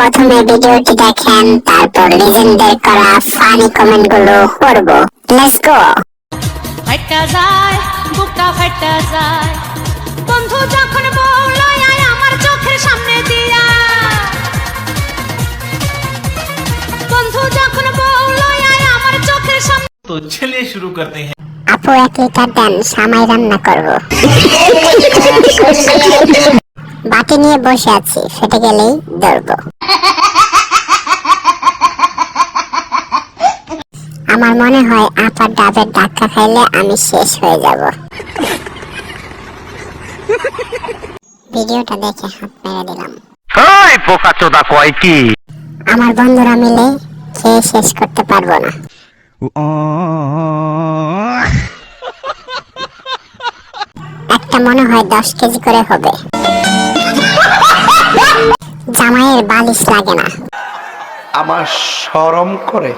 প্রথমে ভিডিওটি দেখেন, তারপর লিজেন্ডদের করা ফানি কমেন্ট গুলো করব। Let's go. ফাটা যায় বুকটা ফাটা যায় বন্ধু যখন বলয় আমার চোখের সামনে দিয়া, বন্ধু যখন বলয় আমার চোখের সামনে। तो चलिए शुरू करते हैं। আপু 1 লিটার দেন, সামাই রান্না করব। বাটি নিয়ে বসে আছি, ফেটে গেলেই ধরবো। আমার মনে হয় আপার ডাবের ধাক্কা খাইলে আমি শেষ হয়ে যাব। ভিডিওটা দেখে হাত মেরে দিলাম। ওই পোকাচোদা কয় কি? আমার বন্ধুরা মিলে খেয়ে শেষ করতে পারবো না। একটা মনে হয় 10 কেজি করে হবে। জামাইয়ের বালিশ লাগে না। আমার শরম করে।